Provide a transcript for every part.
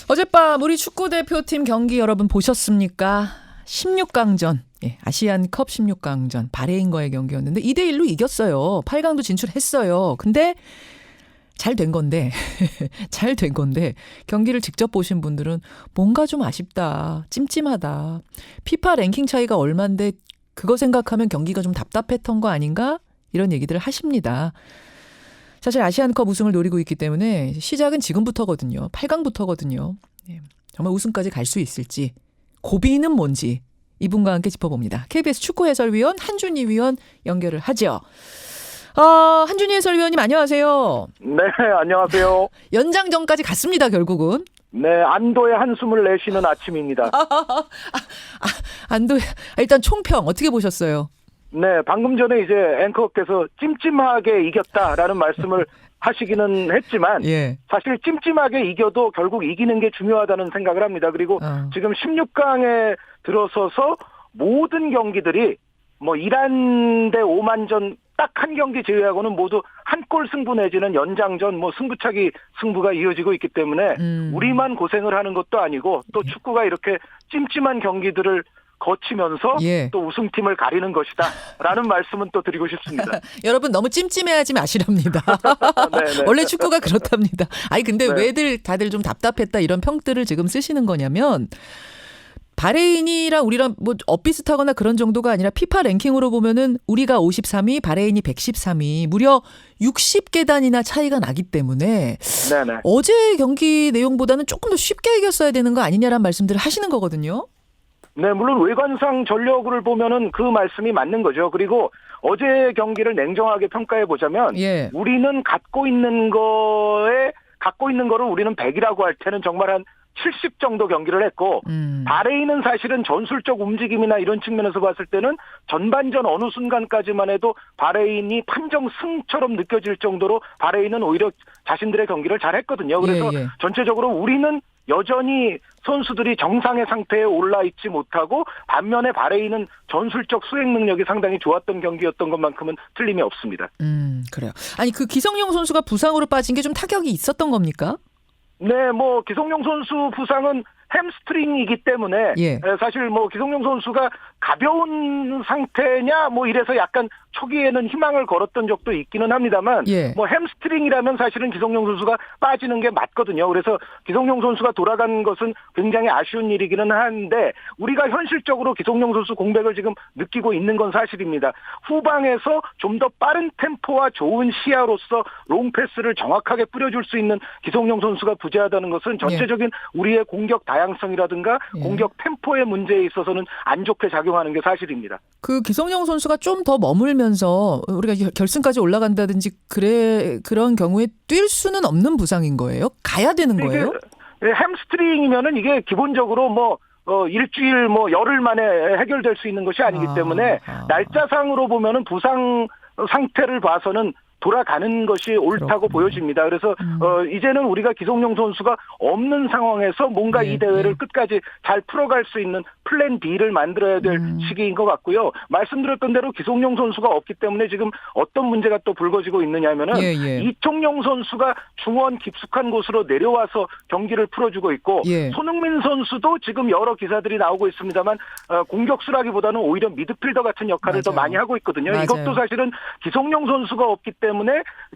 어젯밤 우리 축구대표팀 경기 여러분 보셨습니까? 16강전, 아시안컵 16강전 바레인과의 경기였는데 2대1로 이겼어요. 8강도 진출했어요. 근데 잘 된 건데 잘 된 건데 경기를 직접 보신 분들은 뭔가 좀 아쉽다, 찜찜하다. 피파 랭킹 차이가 얼만데 그거 생각하면 경기가 좀 답답했던 거 아닌가? 이런 얘기들을 하십니다. 사실 아시안컵 우승을 노리고 있기 때문에 시작은 지금부터거든요. 8강부터거든요. 정말 우승까지 갈 수 있을지, 고비는 뭔지 이분과 함께 짚어봅니다. KBS 축구 해설위원 한준희 위원 연결을 하죠. 한준희 해설위원님 안녕하세요. 네, 안녕하세요. 연장전까지 갔습니다, 결국은. 네, 안도의 한숨을 내쉬는 아침입니다. 안도 일단 총평 어떻게 보셨어요? 네, 방금 전에 이제 앵커께서 찜찜하게 이겼다라는 말씀을 하시기는 했지만 사실 찜찜하게 이겨도 결국 이기는 게 중요하다는 생각을 합니다. 그리고 지금 16강에 들어서서 모든 경기들이 뭐 이란 대 오만전 딱 한 경기 제외하고는 모두 한 골 승부 내지는 연장전 뭐 승부차기 승부가 이어지고 있기 때문에 우리만 고생을 하는 것도 아니고 또 축구가 이렇게 찜찜한 경기들을 거치면서 또 우승팀을 가리는 것이다 라는 말씀은 또 드리고 싶습니다. 여러분 너무 찜찜해하지 마시랍니다. 원래 축구가 그렇답니다. 아니 근데 왜들 다들 좀 답답했다 이런 평들을 지금 쓰시는 거냐면 바레인이랑 우리랑 뭐 엇비슷하거나 그런 정도가 아니라 피파 랭킹으로 보면은 우리가 53위, 바레인이 113위, 무려 60계단이나 차이가 나기 때문에 어제 경기 내용보다는 조금 더 쉽게 이겼어야 되는 거 아니냐라는 말씀들을 하시는 거거든요. 네, 물론 외관상 전력을 보면은 그 말씀이 맞는 거죠. 그리고 어제 경기를 냉정하게 평가해 보자면 우리는 갖고 있는 거를 우리는 100이라고 할 때는 정말 한 70 정도 경기를 했고 바레인은 사실은 전술적 움직임이나 이런 측면에서 봤을 때는 전반전 어느 순간까지만 해도 바레인이 판정승처럼 느껴질 정도로 바레인은 오히려 자신들의 경기를 잘했거든요. 그래서 전체적으로 우리는 여전히 선수들이 정상의 상태에 올라있지 못하고 반면에 바레인은 전술적 수행 능력이 상당히 좋았던 경기였던 것만큼은 틀림이 없습니다. 그래요. 아니 그 기성용 선수가 부상으로 빠진 게 좀 타격이 있었던 겁니까? 네, 뭐 기성용 선수 부상은 햄스트링이기 때문에 사실 뭐 기성용 선수가 가벼운 상태냐 뭐 이래서 약간 초기에는 희망을 걸었던 적도 있기는 합니다만 뭐 햄스트링이라면 사실은 기성용 선수가 빠지는 게 맞거든요. 그래서 기성용 선수가 돌아간 것은 굉장히 아쉬운 일이기는 한데 우리가 현실적으로 기성용 선수 공백을 지금 느끼고 있는 건 사실입니다. 후방에서 좀 더 빠른 템포와 좋은 시야로서 롱패스를 정확하게 뿌려줄 수 있는 기성용 선수가 부재하다는 것은 전체적인 우리의 공격 다양성이라든가 공격 템포의 문제에 있어서는 안 좋게 작용하는 게 사실입니다. 그 기성용 선수가 좀 더 머물면서 우리가 결승까지 올라간다든지 그런 경우에 뛸 수는 없는 부상인 거예요? 가야 되는 거예요? 햄스트링이면은 이게 기본적으로 뭐 일주일 뭐 열흘 만에 해결될 수 있는 것이 아니기 때문에 날짜상으로 보면은 부상 상태를 봐서는 돌아가는 것이 옳다고 보여집니다. 그래서 이제는 우리가 기성용 선수가 없는 상황에서 뭔가 이 대회를 끝까지 잘 풀어갈 수 있는 플랜 B를 만들어야 될 시기인 것 같고요. 말씀드렸던 대로 기성용 선수가 없기 때문에 지금 어떤 문제가 또 불거지고 있느냐면은 이청용 선수가 중원 깊숙한 곳으로 내려와서 경기를 풀어주고 있고 손흥민 선수도 지금 여러 기사들이 나오고 있습니다만 공격수라기보다는 오히려 미드필더 같은 역할을 더 많이 하고 있거든요. 이것도 사실은 기성용 선수가 없기 때문에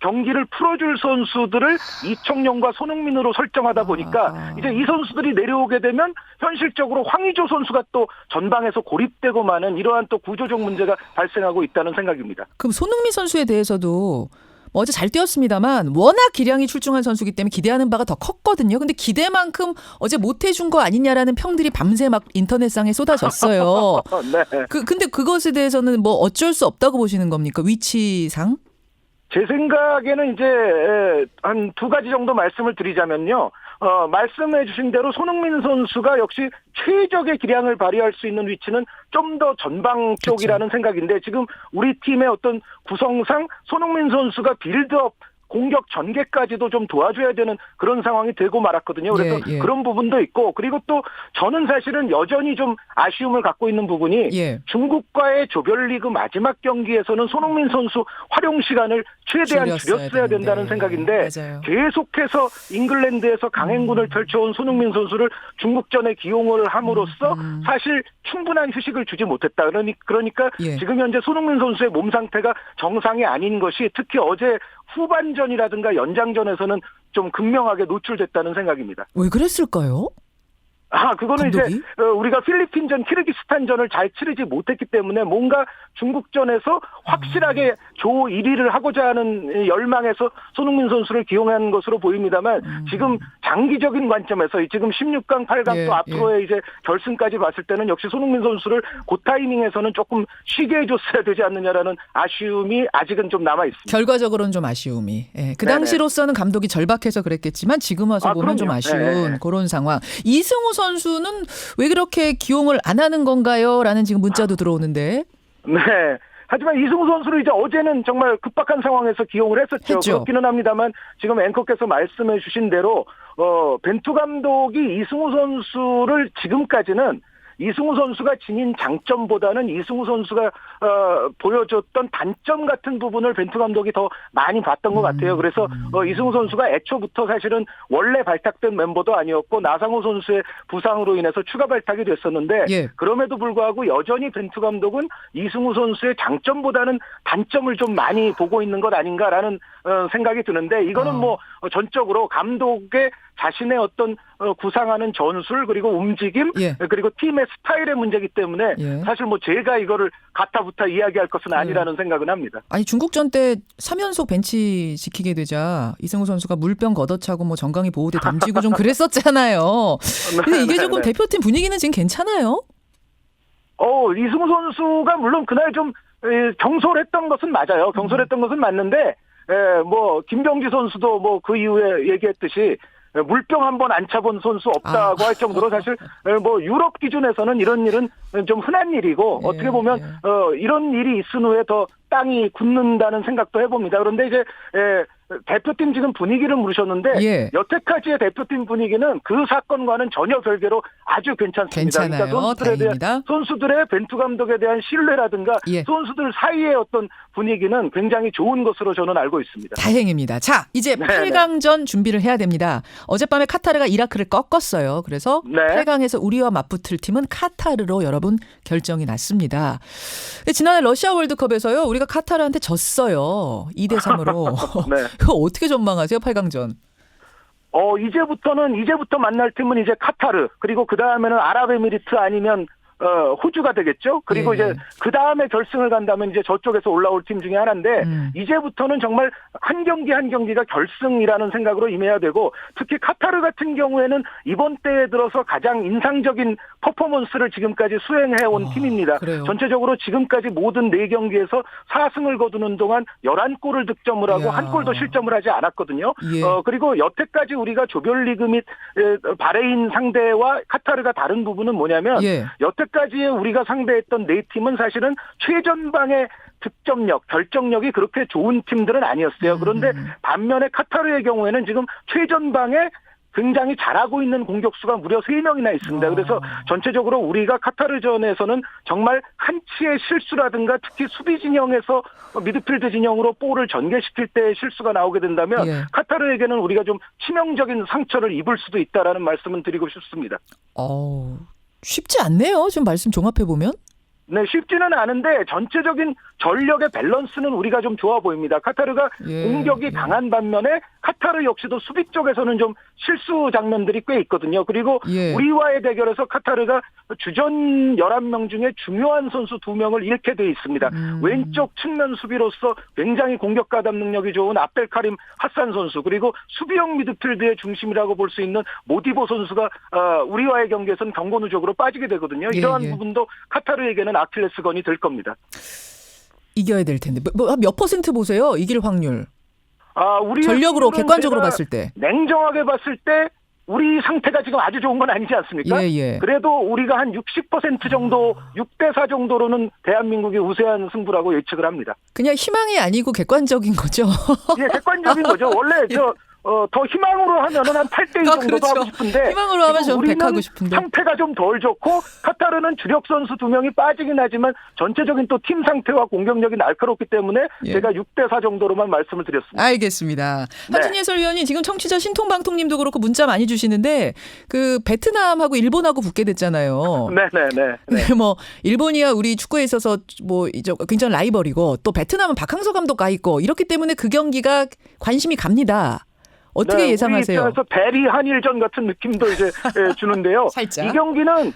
경기를 풀어줄 선수들을 이청용과 손흥민으로 설정하다 보니까 이제 이 선수들이 내려오게 되면 현실적으로 황의조 선수가 또 전방에서 고립되고 마는 이러한 또 구조적 문제가 발생하고 있다는 생각입니다. 그럼 손흥민 선수에 대해서도 어제 잘 뛰었습니다만 워낙 기량이 출중한 선수이기 때문에 기대하는 바가 더 컸거든요. 근데 기대만큼 어제 못해준 거 아니냐라는 평들이 밤새 막 인터넷상에 쏟아졌어요. 근데 그것에 대해서는 뭐 어쩔 수 없다고 보시는 겁니까? 위치상? 제 생각에는 이제 한 두 가지 정도 말씀을 드리자면요. 말씀해 주신 대로 손흥민 선수가 역시 최적의 기량을 발휘할 수 있는 위치는 좀 더 전방 쪽이라는 생각인데 지금 우리 팀의 어떤 구성상 손흥민 선수가 빌드업 공격 전개까지도 좀 도와줘야 되는 그런 상황이 되고 말았거든요. 그래서 예, 예. 그런 부분도 있고, 그리고 또 저는 사실은 여전히 좀 아쉬움을 갖고 있는 부분이 예. 중국과의 조별리그 마지막 경기에서는 손흥민 선수 활용 시간을 최대한 줄였어야 된다는 생각인데, 맞아요. 계속해서 잉글랜드에서 강행군을 펼쳐온 손흥민 선수를 중국전에 기용을 함으로써 사실 충분한 휴식을 주지 못했다. 그러니까 예. 지금 현재 손흥민 선수의 몸 상태가 정상이 아닌 것이 특히 어제 후반전이라든가 연장전에서는 좀 극명하게 노출됐다는 생각입니다. 왜 그랬을까요? 그거는 감독이? 이제 우리가 필리핀전, 키르기스탄전을 잘 치르지 못했기 때문에 뭔가 중국전에서 확실하게 조 1위를 하고자 하는 열망에서 손흥민 선수를 기용한 것으로 보입니다만 지금 장기적인 관점에서 지금 16강, 8강 예, 또 앞으로의 이제 결승까지 봤을 때는 역시 손흥민 선수를 그 타이밍에서는 조금 쉬게 해줬어야 되지 않느냐라는 아쉬움이 아직은 좀 남아 있습니다. 결과적으로는 좀 아쉬움이. 예. 그 네네. 당시로서는 감독이 절박해서 그랬겠지만 지금 와서 보면 좀 그럼요. 아쉬운 네네. 그런 상황. 이승우 선수는 왜 그렇게 기용을 안 하는 건가요? 라는 지금 문자도 들어오는데. 네. 하지만 이승우 선수를 이제 어제는 정말 급박한 상황에서 기용을 했었죠. 그렇기는 합니다만 지금 앵커께서 말씀해 주신 대로 벤투 감독이 이승우 선수를 지금까지는 이승우 선수가 지닌 장점보다는 이승우 선수가 보여줬던 단점 같은 부분을 벤투 감독이 더 많이 봤던 것 같아요. 그래서 이승우 선수가 애초부터 사실은 원래 발탁된 멤버도 아니었고 나상호 선수의 부상으로 인해서 추가 발탁이 됐었는데 예. 그럼에도 불구하고 여전히 벤투 감독은 이승우 선수의 장점보다는 단점을 좀 많이 보고 있는 것 아닌가라는 생각이 드는데 이거는 뭐 전적으로 감독의 자신의 어떤 구상하는 전술 그리고 움직임 예. 그리고 팀의 스타일의 문제이기 때문에 예. 사실 뭐 제가 이거를 가타부타 이야기할 것은 아니라는 생각은 합니다. 아니 중국전 때 3연속 벤치 지키게 되자 이승우 선수가 물병 걷어차고 뭐 정강이 보호대 던지고 좀 그랬었잖아요. 근데 이게 조금 대표팀 분위기는 지금 괜찮아요? 이승우 선수가 물론 그날 좀 경솔했던 것은 맞아요. 경솔했던 것은 맞는데 뭐 김병지 선수도 뭐 그 이후에 얘기했듯이 물병 한번 안 차본 선수 없다고 할 정도로 사실 뭐 유럽 기준에서는 이런 일은 좀 흔한 일이고 어떻게 보면 이런 일이 있은 후에 더 땅이 굳는다는 생각도 해봅니다. 그런데 이제 대표팀 지금 분위기를 물으셨는데 예. 여태까지의 대표팀 분위기는 그 사건과는 전혀 별개로 아주 괜찮습니다. 괜찮아요. 그러니까 선수들의 벤투 감독에 대한 신뢰라든가 예. 선수들 사이의 어떤 분위기는 굉장히 좋은 것으로 저는 알고 있습니다. 다행입니다. 자, 이제 8강전 준비를 해야 됩니다. 어젯밤에 카타르가 이라크를 꺾었어요. 그래서 8강에서 우리와 맞붙을 팀은 카타르로 여러분 결정이 났습니다. 근데 지난해 러시아 월드컵에서요. 우리가 카타르한테 졌어요. 2대3으로. 네. 그거 어떻게 전망하세요? 8강전. 이제부터 만날 팀은 이제 카타르 그리고 그 다음에는 아랍에미리트 아니면 호주가 되겠죠. 그리고 이제 그 다음에 결승을 간다면 이제 저쪽에서 올라올 팀 중에 하나인데 이제부터는 정말 한 경기 한 경기가 결승이라는 생각으로 임해야 되고 특히 카타르 같은 경우에는 이번 때에 들어서 가장 인상적인 퍼포먼스를 지금까지 수행해온 팀입니다. 그래요? 전체적으로 지금까지 모든 4경기에서 4승을 거두는 동안 11골을 득점을 하고 한 골도 실점을 하지 않았거든요. 예. 그리고 여태까지 우리가 조별리그 및 바레인 상대와 카타르가 다른 부분은 뭐냐면 여태까지 우리가 상대했던 4팀은 사실은 최전방의 득점력, 결정력이 그렇게 좋은 팀들은 아니었어요. 그런데 반면에 카타르의 경우에는 지금 최전방에 굉장히 잘하고 있는 공격수가 무려 3명이나 있습니다. 그래서 전체적으로 우리가 카타르전에서는 정말 한치의 실수라든가 특히 수비 진영에서 미드필드 진영으로 볼을 전개시킬 때 실수가 나오게 된다면 카타르에게는 우리가 좀 치명적인 상처를 입을 수도 있다라는 말씀을 드리고 싶습니다. 쉽지 않네요. 지금 말씀 종합해보면. 네, 쉽지는 않은데 전체적인 전력의 밸런스는 우리가 좀 좋아 보입니다. 카타르가 공격이 강한 반면에 카타르 역시도 수비 쪽에서는 좀 실수 장면들이 꽤 있거든요. 그리고 우리와의 대결에서 카타르가 주전 11명 중에 중요한 선수 2명을 잃게 돼 있습니다. 왼쪽 측면 수비로서 굉장히 공격 가담 능력이 좋은 압델카림 하산 선수 그리고 수비형 미드필드의 중심이라고 볼 수 있는 모디보 선수가 우리와의 경기에서는 경고 누적으로 빠지게 되거든요. 이러한 부분도 카타르에게는 아킬레스건이 될 겁니다. 이겨야 될 텐데 몇 퍼센트 보세요? 이길 확률. 우리 전력으로 객관적으로 봤을 때. 냉정하게 봤을 때 우리 상태가 지금 아주 좋은 건 아니지 않습니까? 예, 예. 그래도 우리가 한 60% 정도, 6대4 정도로는 대한민국이 우세한 승부라고 예측을 합니다. 그냥 희망이 아니고 객관적인 거죠. 예, 객관적인 거죠. 원래 더 희망으로 하면은 한 8대2 정도도 그렇죠. 하고 싶은데. 희망으로 하면 저는 100 하고 싶은데. 상태가 좀 덜 좋고, 카타르는 주력 선수 2명이 빠지긴 하지만 전체적인 또 팀 상태와 공격력이 날카롭기 때문에 예. 제가 6대4 정도로만 말씀을 드렸습니다. 알겠습니다. 네. 한진희 해설위원이 지금 청취자 신통방통님도 그렇고 문자 많이 주시는데 그 베트남하고 일본하고 붙게 됐잖아요. 네네네. 네, 뭐 일본이야 우리 축구에 있어서 뭐 이제 굉장히 라이벌이고 또 베트남은 박항서 감독 가 있고 이렇기 때문에 그 경기가 관심이 갑니다. 어떻게 네, 예상하세요? 우리 입장에서 대리 한일전 같은 느낌도 이제 주는데요. 살짝. 이 경기는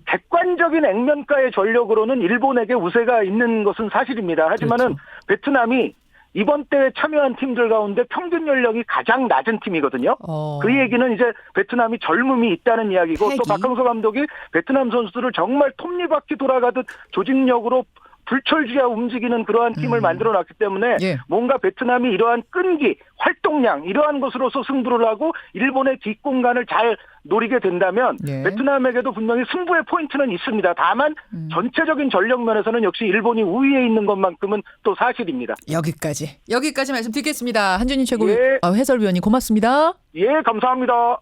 객관적인 액면가의 전력으로는 일본에게 우세가 있는 것은 사실입니다. 하지만은 그렇죠. 베트남이 이번 대회 참여한 팀들 가운데 평균 연령이 가장 낮은 팀이거든요. 그 얘기는 이제 베트남이 젊음이 있다는 이야기고 패기. 또 박항서 감독이 베트남 선수들을 정말 톱니바퀴 돌아가듯 조직력으로 불철주야 움직이는 그러한 팀을 만들어놨기 때문에 예. 뭔가 베트남이 이러한 끈기, 활동량 이러한 것으로서 승부를 하고 일본의 뒷공간을 잘 노리게 된다면 예. 베트남에게도 분명히 승부의 포인트는 있습니다. 다만 전체적인 전력 면에서는 역시 일본이 우위에 있는 것만큼은 또 사실입니다. 여기까지 말씀 듣겠습니다. 한준희 최고 예. 해설위원님 고맙습니다. 예, 감사합니다.